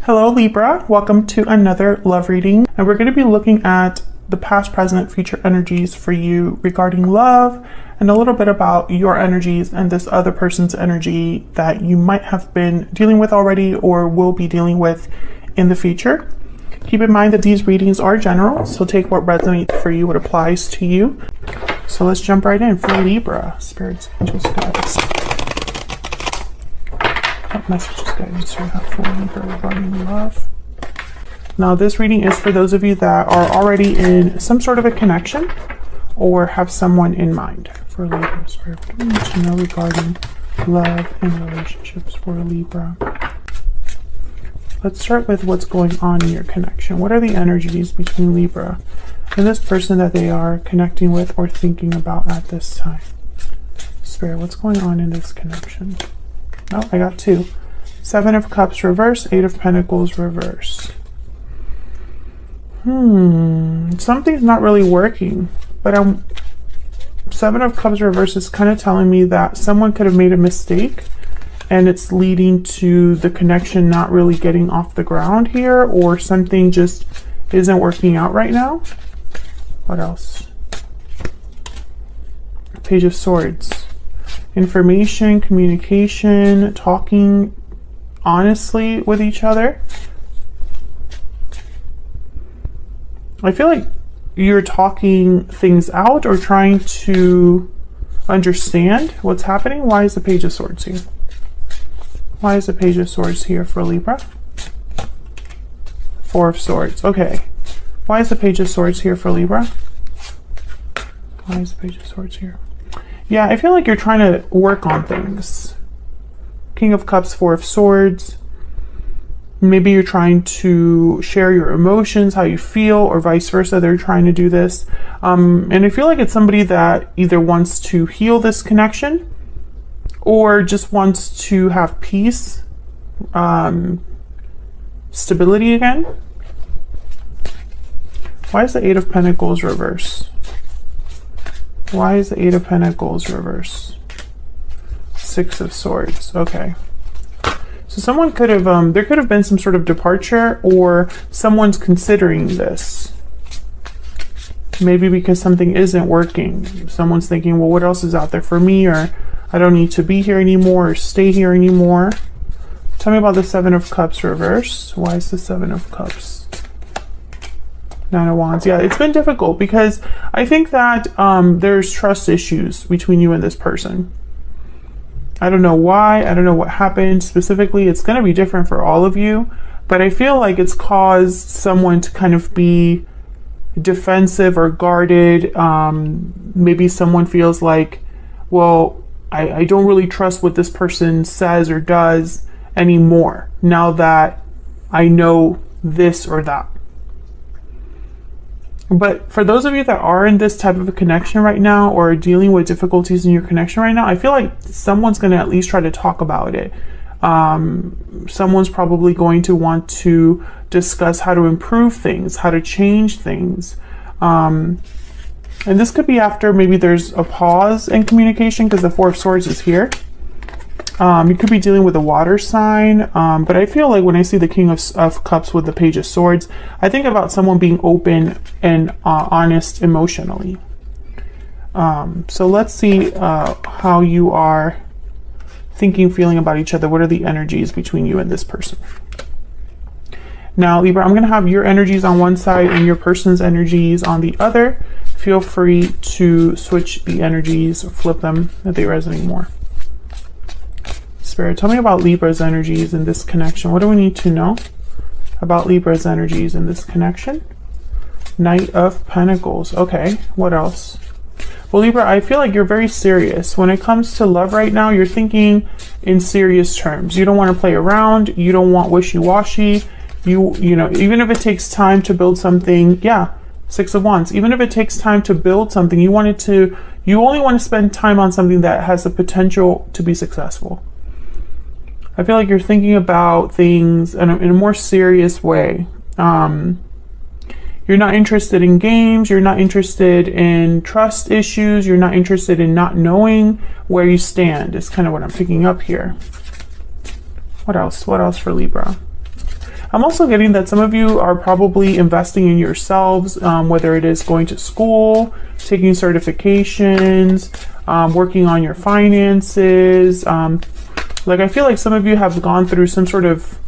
Hello Libra, welcome to another love reading, and we're going to be looking at the past, present, future energies for you regarding love and a little bit about your energies and this other person's energy that you might have been dealing with already or will be dealing with in the future. Keep in mind that these readings are general, so take what resonates for you, what applies to you. So let's jump right in for Libra. Spirits, angels, guides. What messages, guidance do you have for Libra regarding love? Now, this reading is for those of you that are already in some sort of a connection or have someone in mind. For Libra, Spirit, what do we need to know regarding love and relationships for Libra? Let's start with what's going on in your connection. What are the energies between Libra and this person that they are connecting with or thinking about at this time? Spirit, what's going on in this connection? Oh, I got two. 7 of Cups reverse, 8 of Pentacles reverse. Something's not really working, but 7 of Cups reverse is kind of telling me that someone could have made a mistake and it's leading to the connection not really getting off the ground here, or something just isn't working out right now. What else? Page of Swords. Information, communication, talking honestly with each other. I feel like you're talking things out or trying to understand what's happening. Why is the Page of Swords here? Why is the Page of Swords here for Libra? 4 of Swords. Okay. Why is the Page of Swords here for Libra? Why is the Page of Swords here? Yeah, I feel like you're trying to work on things. King of Cups, 4 of Swords. Maybe you're trying to share your emotions, how you feel, or vice versa. They're trying to do this. And I feel like it's somebody that either wants to heal this connection or just wants to have peace, stability again. Why is the 8 of Pentacles reverse? Why is the 8 of Pentacles reverse? 6 of Swords. Okay. So someone could have, there could have been some sort of departure, or someone's considering this. Maybe because something isn't working. Someone's thinking, well, what else is out there for me? Or I don't need to be here anymore or stay here anymore. Tell me about the 7 of Cups reverse. Why is the 7 of Cups? 9 of Wands. Yeah, it's been difficult because I think that there's trust issues between you and this person. I don't know why. I don't know what happened specifically. It's going to be different for all of you, but I feel like it's caused someone to kind of be defensive or guarded. Maybe someone feels like, well, I don't really trust what this person says or does anymore now that I know this or that. But for those of you that are in this type of a connection right now or are dealing with difficulties in your connection right now, I feel like someone's going to at least try to talk about it. Someone's probably going to want to discuss how to improve things, how to change things. And this could be after maybe there's a pause in communication because the 4 of Swords is here. You could be dealing with a water sign, but I feel like when I see the King of Cups with the Page of Swords, I think about someone being open and honest emotionally. So let's see how you are thinking, feeling about each other. What are the energies between you and this person? Now, Libra, I'm going to have your energies on one side and your person's energies on the other. Feel free to switch the energies or flip them if they resonate more. Spirit, tell me about Libra's energies in this connection. What do we need to know about Libra's energies in this connection? Knight of Pentacles. Okay, what else? Well, Libra, I feel like you're very serious. When it comes to love right now, you're thinking in serious terms. You don't want to play around. You don't want wishy-washy. You know, even if it takes time to build something, yeah, 6 of Wands. Even if it takes time to build something, you only want to spend time on something that has the potential to be successful. I feel like you're thinking about things in a more serious way. You're not interested in games. You're not interested in trust issues. You're not interested in not knowing where you stand. Is kind of what I'm picking up here. What else? What else for Libra? I'm also getting that some of you are probably investing in yourselves, whether it is going to school, taking certifications, working on your finances. Like I feel like some of you have gone through some sort of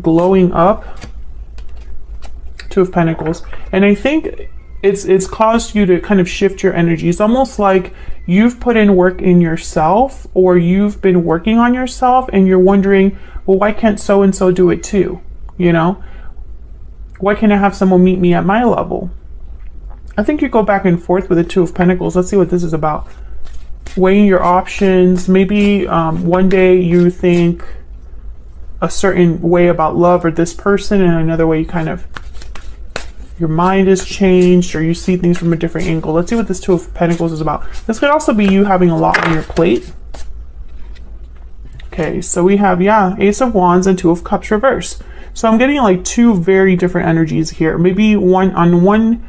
glowing up. Two of Pentacles. And I think it's caused you to kind of shift your energy. It's almost like you've put in work in yourself, or you've been working on yourself and you're wondering, well, why can't so-and-so do it too? You know, why can't I have someone meet me at my level? I think you go back and forth with the Two of Pentacles. Let's see what this is about. Weighing your options. Maybe one day you think a certain way about love or this person, and another way you kind of, your mind is changed, or you see things from a different angle. Let's see what this Two of Pentacles is about. This could also be you having a lot on your plate. Okay, so we have, yeah, Ace of Wands and Two of Cups reverse. So I'm getting like two very different energies here. Maybe on one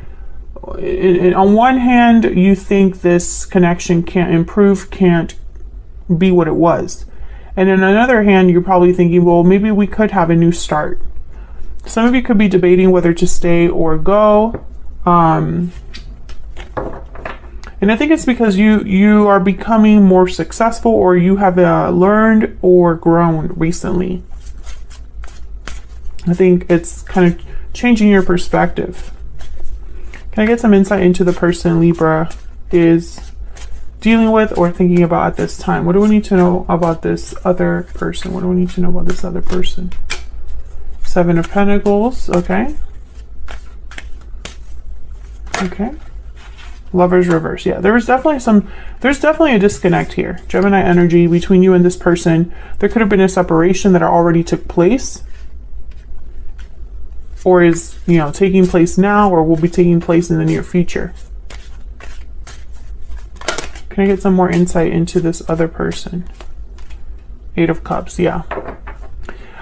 hand, you think this connection can't improve, can't be what it was. And on another hand, you're probably thinking, well, maybe we could have a new start. Some of you could be debating whether to stay or go. And I think it's because you are becoming more successful, or you have learned or grown recently. I think it's kind of changing your perspective. Can I get some insight into the person Libra is dealing with or thinking about at this time? What do we need to know about this other person? What do we need to know about this other person? Seven of Pentacles, okay. Okay. Lovers reverse. Yeah, there's definitely a disconnect here. Gemini energy between you and this person. There could have been a separation that already took place, or is, you know, taking place now, or will be taking place in the near future. Can I get some more insight into this other person? Eight of Cups, yeah.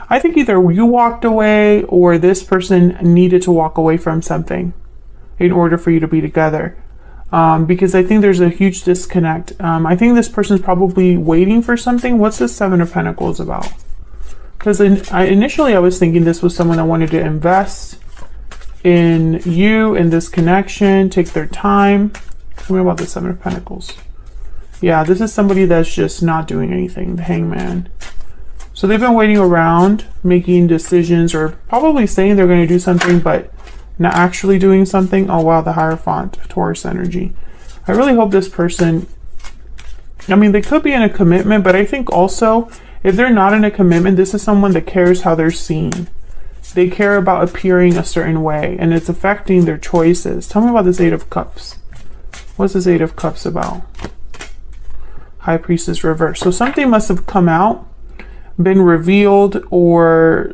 I think either you walked away, or this person needed to walk away from something in order for you to be together. Because I think there's a huge disconnect. I think this person's probably waiting for something. What's this Seven of Pentacles about? Because initially I was thinking this was someone that wanted to invest in you, in this connection, take their time. Tell me about the Seven of Pentacles. Yeah, this is somebody that's just not doing anything, the Hangman. So they've been waiting around, making decisions, or probably saying they're going to do something, but not actually doing something. Oh wow, the Hierophant, Taurus energy. I really hope this person, I mean, they could be in a commitment, but I think also, if they're not in a commitment, this is someone that cares how they're seen. They care about appearing a certain way, and it's affecting their choices. Tell me about this Eight of Cups. What's this Eight of Cups about? High Priestess reverse. So something must have come out, been revealed, or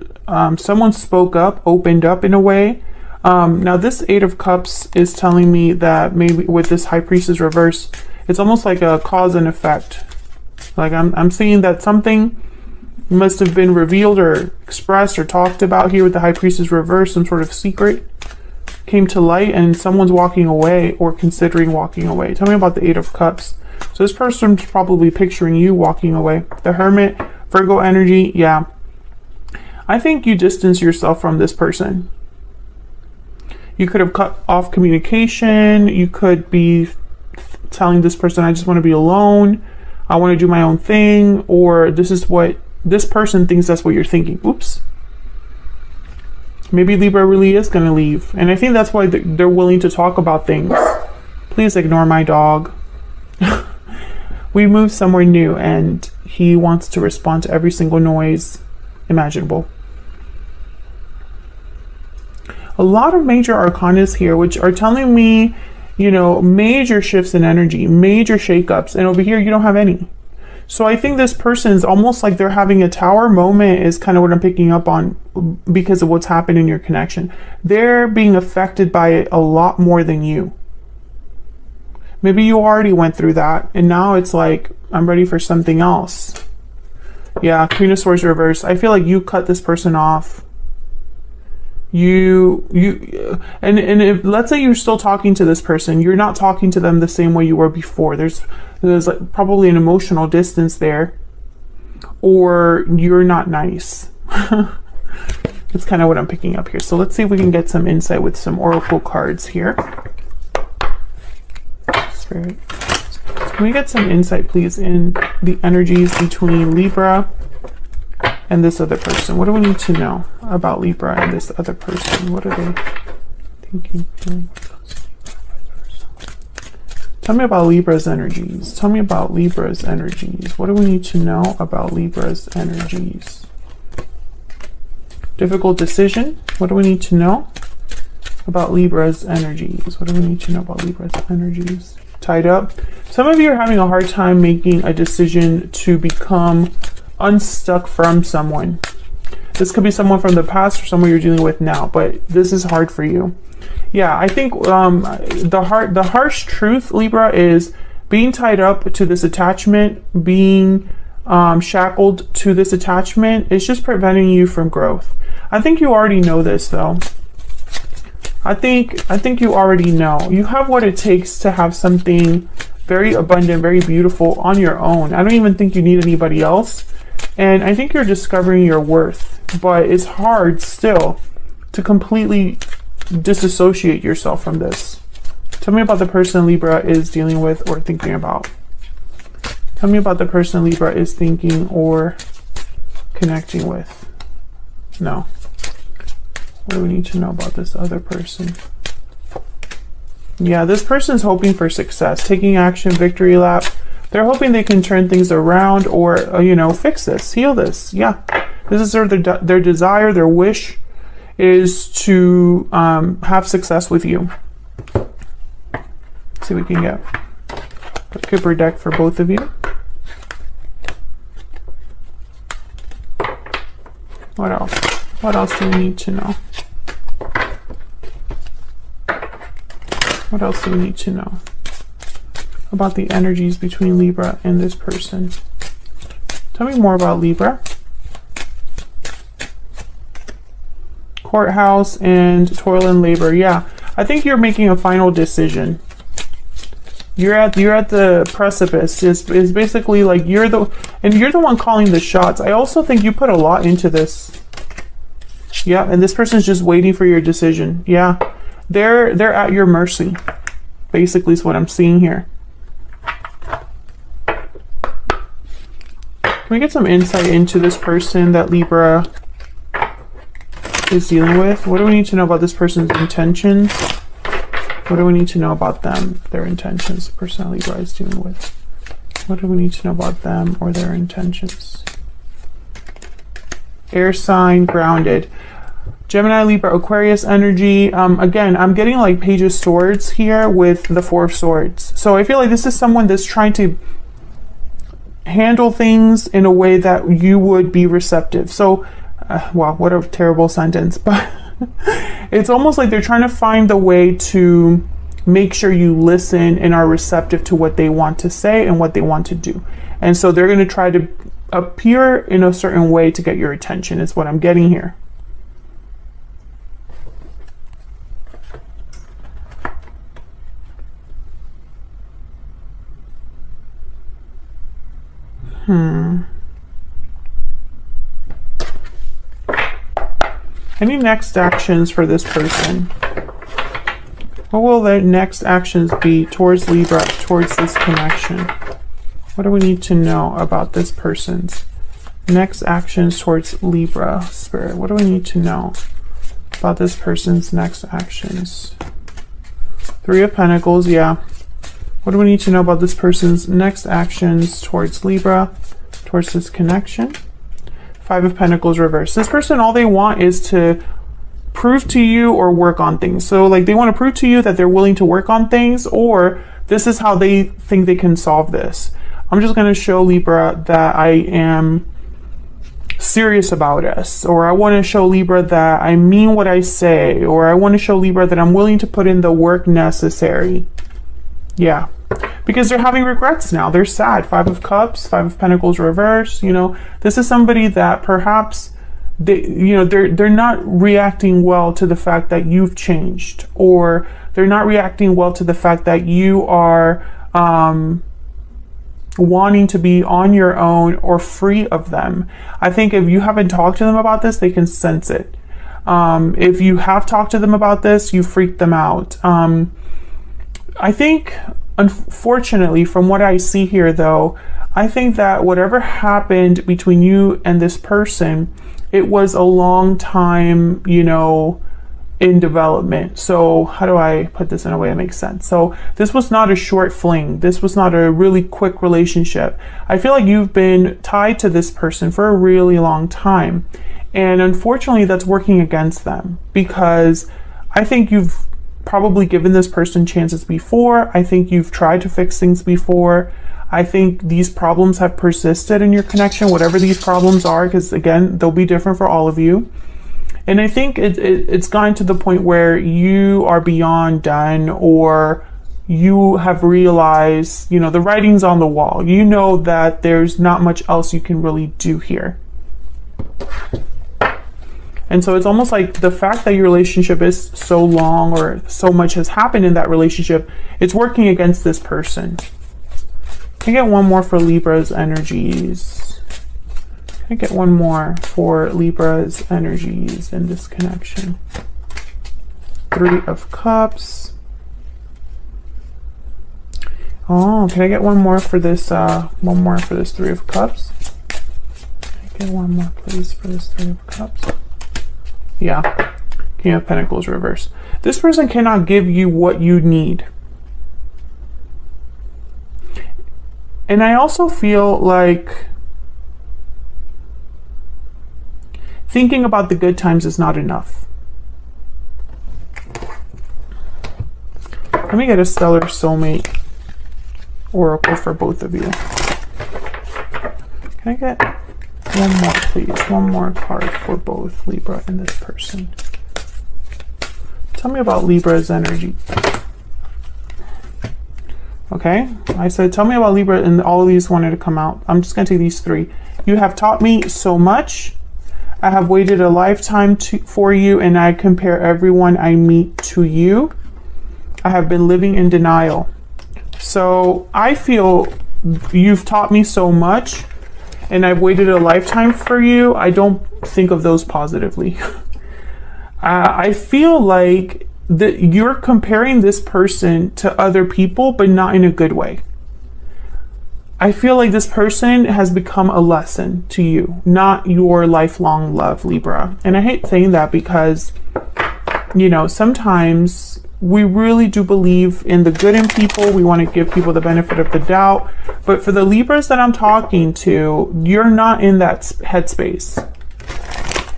someone spoke up, opened up in a way. Now this Eight of Cups is telling me that maybe with this High Priestess reverse, it's almost like a cause and effect. Like I'm seeing that something must have been revealed or expressed or talked about here with the High Priestess reverse. Some sort of secret came to light, and someone's walking away or considering walking away. Tell me about the Eight of Cups. So this person's probably picturing you walking away. The Hermit, Virgo energy, yeah. I think you distance yourself from this person. You could have cut off communication. You could be telling this person, I just want to be alone. I want to do my own thing. Or this is what this person thinks that's what you're thinking. Oops. Maybe Libra really is going to leave. And I think that's why they're willing to talk about things. Please ignore my dog. We moved somewhere new, and he wants to respond to every single noise imaginable. A lot of major arcanas here, which are telling me, you know, major shifts in energy, major shakeups, and over here you don't have any. So I think this person is almost like they're having a tower moment, is kind of what I'm picking up on, because of what's happened in your connection. They're being affected by it a lot more than you. Maybe you already went through that, and now it's like, I'm ready for something else. Yeah, Queen of Swords reverse. I feel like you cut this person off. And if, let's say you're still talking to this person, you're not talking to them the same way you were before. There's like probably an emotional distance there, or you're not nice. That's kind of what I'm picking up here. So let's see if we can get some insight with some oracle cards here. Spirit, can we get some insight, please, in the energies between Libra and this other person? What do we need to know about Libra and this other person? What are they thinking? Tell me about Libra's energies. Tell me about Libra's energies. What do we need to know about Libra's energies? Difficult decision. What do we need to know about Libra's energies? What do we need to know about Libra's energies? Tied up. Some of you are having a hard time making a decision to become unstuck from someone. This could be someone from the past or someone you're dealing with now, but this is hard for you. Yeah, I think the harsh truth, Libra, is being tied up to this attachment, being shackled to this attachment is just preventing you from growth. I think you already know this, though. I think you already know. You have what it takes to have something very abundant, very beautiful on your own. I don't even think you need anybody else. And I think you're discovering your worth, but it's hard still to completely disassociate yourself from this. Tell me about the person Libra is dealing with or thinking about. Tell me about the person Libra is thinking or connecting with. No. What do we need to know about this other person? Yeah, this person's hoping for success, taking action, victory lap. They're hoping they can turn things around or, you know, fix this, heal this. Yeah, this is their desire, their wish is to have success with you. Let's see what we can get a Kipper deck for both of you. What else? What else do we need to know? What else do we need to know about the energies between Libra and this person? Tell me more about Libra. Courthouse and toil and labor. Yeah, I think you're making a final decision. You're at the precipice. Is basically like you're the one calling the shots. I also think you put a lot into this. Yeah, and this person's just waiting for your decision. Yeah, they're at your mercy. Basically, is what I'm seeing here. Can we get some insight into this person that Libra is dealing with? What do we need to know about this person's intentions? What do we need to know about them, their intentions, the person that Libra is dealing with? What do we need to know about them or their intentions? Air sign, grounded. Gemini, Libra, Aquarius energy. Again, I'm getting like Page of Swords here with the Four of Swords. So I feel like this is someone that's trying to handle things in a way that you would be receptive. So, wow, what a terrible sentence. But it's almost like they're trying to find the way to make sure you listen and are receptive to what they want to say and what they want to do. And so they're going to try to appear in a certain way to get your attention, is what I'm getting here. Any next actions for this person? What will their next actions be towards Libra, towards this connection? What do we need to know about this person's next actions towards Libra, Spirit? What do we need to know about this person's next actions? Three of Pentacles, yeah. What do we need to know about this person's next actions towards Libra, towards this connection? Five of Pentacles reverse. This person, all they want is to prove to you or work on things. So like they want to prove to you that they're willing to work on things, or this is how they think they can solve this. I'm just going to show Libra that I am serious about us, or I want to show Libra that I mean what I say, or I want to show Libra that I'm willing to put in the work necessary. Yeah, because they're having regrets now. They're sad. Five of Cups, Five of Pentacles reverse. You know, this is somebody that perhaps they're not reacting well to the fact that you've changed, or they're not reacting well to the fact that you are wanting to be on your own or free of them. I think if you haven't talked to them about this, they can sense it. If you have talked to them about this, you freaked them out. I think, unfortunately, from what I see here, though, I think that whatever happened between you and this person, it was a long time, you know, in development. So how do I put this in a way that makes sense? So this was not a short fling. This was not a really quick relationship. I feel like you've been tied to this person for a really long time. And unfortunately, that's working against them, because I think you've probably given this person chances before. I think you've tried to fix things before. I think these problems have persisted in your connection, whatever these problems are, because again, they'll be different for all of you. And I think it's gotten to the point where you are beyond done, or you have realized, you know, the writing's on the wall. You know that there's not much else you can really do here. And so it's almost like the fact that your relationship is so long, or so much has happened in that relationship, it's working against this person. Can I get one more for Libra's energies? I get one more for Libra's energies in this connection. 3 of Cups. Oh, can I get one more for this? One more for this 3 of Cups. Can I get one more, please, for this 3 of Cups? Yeah. King of Pentacles reverse. This person cannot give you what you need. And I also feel like thinking about the good times is not enough. Let me get a stellar soulmate oracle for both of you. Can I get one more, please? One more card for both Libra and this person. Tell me about Libra's energy. Okay, I said tell me about Libra, and all of these wanted to come out. I'm just going to take these 3. You have taught me so much. I have waited a lifetime for you, and I compare everyone I meet to you. I have been living in denial. So I feel you've taught me so much, and I've waited a lifetime for you. I don't think of those positively. I feel like that you're comparing this person to other people, but not in a good way. I feel like this person has become a lesson to you, not your lifelong love, Libra. And I hate saying that because, you know, sometimes we really do believe in the good in people. We want to give people the benefit of the doubt. But for the Libras that I'm talking to, you're not in that headspace.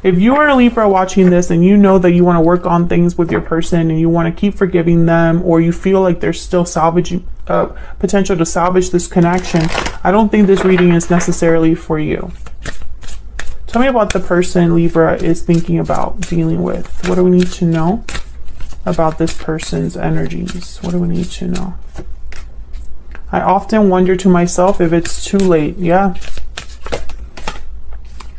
If you are a Libra watching this and you know that you want to work on things with your person and you want to keep forgiving them, or you feel like there's still potential to salvage this connection, I don't think this reading is necessarily for you. Tell me about the person Libra is thinking about dealing with. What do we need to know about this person's energies? What do we need to know? I often wonder to myself if it's too late. Yeah.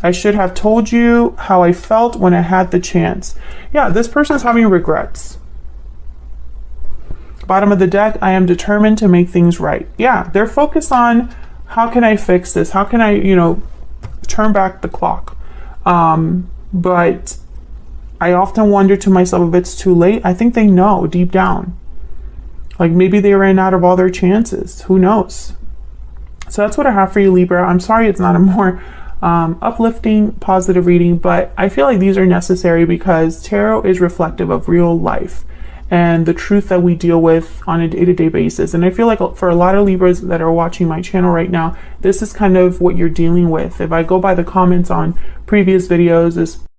I should have told you how I felt when I had the chance. Yeah, this person's having regrets. Bottom of the deck, I am determined to make things right. Yeah, they're focused on how can I fix this? How can I, you know, turn back the clock? But I often wonder to myself if it's too late. I think they know deep down. Like maybe they ran out of all their chances. Who knows? So that's what I have for you, Libra. I'm sorry it's not a more uplifting, positive reading, but I feel like these are necessary because tarot is reflective of real life and the truth that we deal with on a day-to-day basis. And I feel like for a lot of Libras that are watching my channel right now, this is kind of what you're dealing with. If I go by the comments on previous videos,